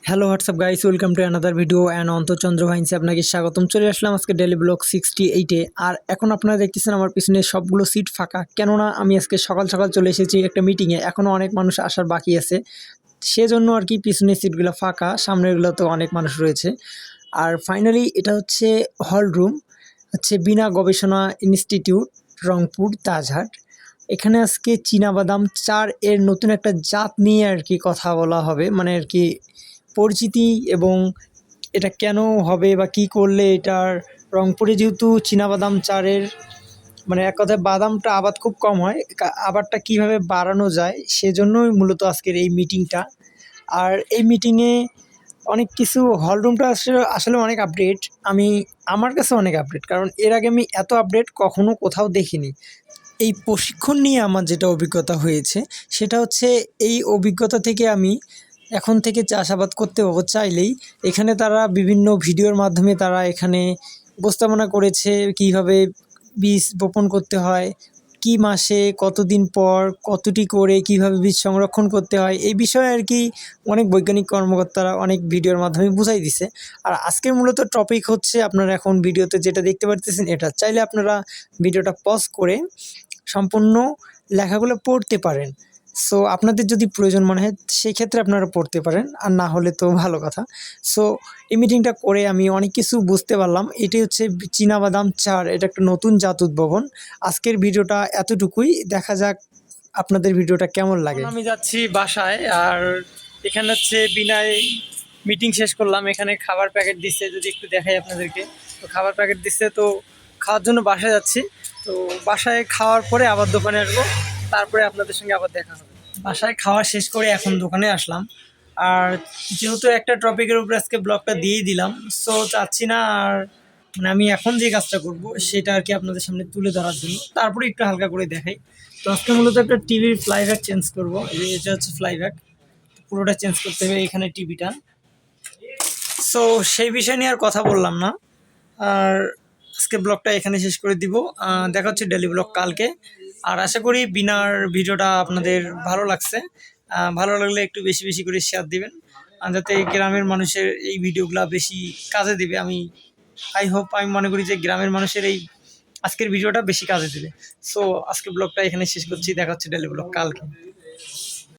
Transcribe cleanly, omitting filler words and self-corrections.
Hello what's up guys, welcome to another video and অন্তচন্দ্র ভাইন্সে আপনাকে স্বাগতম। চলে আসলাম আজকে ডেলি ব্লগ 68-এ। আর এখন আপনারা দেখতেছেন আমার পিছনে সবগুলো সিট ফাঁকা, কেননা আমি আজকে সকাল সকাল চলে এসেছি একটা মিটিংয়ে। এখনও অনেক মানুষ আসার বাকি আছে, সেজন্য আর কি পিছনের সিটগুলো ফাঁকা, সামনেরগুলো তো অনেক মানুষ রয়েছে। আর ফাইনালি এটা হচ্ছে হল রুম, হচ্ছে বিনা গবেষণা ইনস্টিটিউট, রংপুর তাজহাট। এখানে আজকে চীনাবাদাম চার এর নতুন একটা জাত নিয়ে আর কি কথা বলা হবে, মানে আর কি পরিচিতি এবং এটা কেন হবে বা কি করলে এটার। রংপুরে যেহেতু চীনাবাদাম চারের মানে এক কথায় বাদামটা আবাদ খুব কম হয়, আবাদটা কিভাবে বাড়ানো যায় সেজন্যই মূলত আজকের এই মিটিংটা। আর এই মিটিংয়ে অনেক কিছু, হলরুমটা আসলে আসলে অনেক আপডেট। আমার কাছে অনেক আপডেট, কারণ এর আগে আমি এত আপডেট কখনো কোথাও দেখিনি। এই প্রশিক্ষণ নিয়ে আমার যেটা অভিজ্ঞতা হয়েছে সেটা হচ্ছে, এই অভিজ্ঞতা থেকে আমি এখন থেকে চাষাবাদ করতে পারবো চাইলেই। এখানে তারা বিভিন্ন ভিডিওর মাধ্যমে তারা এখানে উপস্থাপনা করেছে কীভাবে বীজ বপন করতে হয়, কী মাসে কতদিন পর কতটি করে কিভাবে বীজ সংরক্ষণ করতে হয়, এই বিষয়ে আর কি অনেক বৈজ্ঞানিক কর্মকর্তারা অনেক ভিডিওর মাধ্যমে বুঝাই দিছে। আর আজকের মূলত টপিক হচ্ছে, আপনারা এখন ভিডিওতে যেটা দেখতে পারতেছেন এটা, চাইলে আপনারা ভিডিওটা পজ করে সম্পূর্ণ লেখাগুলো পড়তে পারেন। সো আপনাদের যদি প্রয়োজন মনে হয় সেই ক্ষেত্রে আপনারা পড়তে পারেন, আর না হলে তো ভালো কথা। সো এই মিটিংটা করে আমি অনেক কিছু বুঝতে পারলাম। এটি হচ্ছে চীনাবাদাম চার, এটা একটা নতুন জাত উদ্ভাবন। আজকের ভিডিওটা এতটুকুই, দেখা যাক আপনাদের ভিডিওটা কেমন লাগে। আমি যাচ্ছি বাসায়, আর এখানে হচ্ছে বিনায় মিটিং শেষ করলাম। এখানে খাবার প্যাকেট দিচ্ছে, যদি একটু দেখাই আপনাদেরকে। তো খাবার প্যাকেট দিচ্ছে, তো খাওয়ার জন্য বাসায় যাচ্ছি। তো বাসায় খাওয়ার পরে আবার দোকানে আসবো, তারপরে আপনাদের সঙ্গে আবার দেখা হবে। বাসায় খাওয়া শেষ করে এখন দোকানে আসলাম। আর যেহেতু একটা টপিকের উপরে আজকে ব্লগটা দিয়েই দিলাম, সো চাচ্ছি না আর মানে আমি এখন যে কাজটা করব সেটা আর কি আপনাদের সামনে তুলে ধরার জন্য, তারপরে একটু হালকা করে দেখাই। তো আজকে মূলত একটা টিভির ফ্লাইব্যাক চেঞ্জ করবো। এটা হচ্ছে ফ্লাইব্যাক, পুরোটা চেঞ্জ করতে হবে এখানে টিভিটা। সো সেই বিষয় নিয়ে আর কথা বললাম না, আর আজকে ব্লগটা এখানে শেষ করে দিব। দেখা হচ্ছে ডেলি ব্লগ কালকে। আর আশা করি বিনার ভিডিওটা আপনাদের ভালো লাগছে। ভালো লাগলে একটু বেশি বেশি করে শেয়ার দিবেন, যাতে গ্রামের মানুষের এই ভিডিওগুলো বেশি কাজে দিবে। আমি মনে করি যে গ্রামের মানুষের এই আজকের ভিডিওটা বেশি কাজে দিবে। সো আজকে ব্লগটা এখানে শেষ করছি, দেখা হচ্ছে ডেলি ব্লগ কালকে।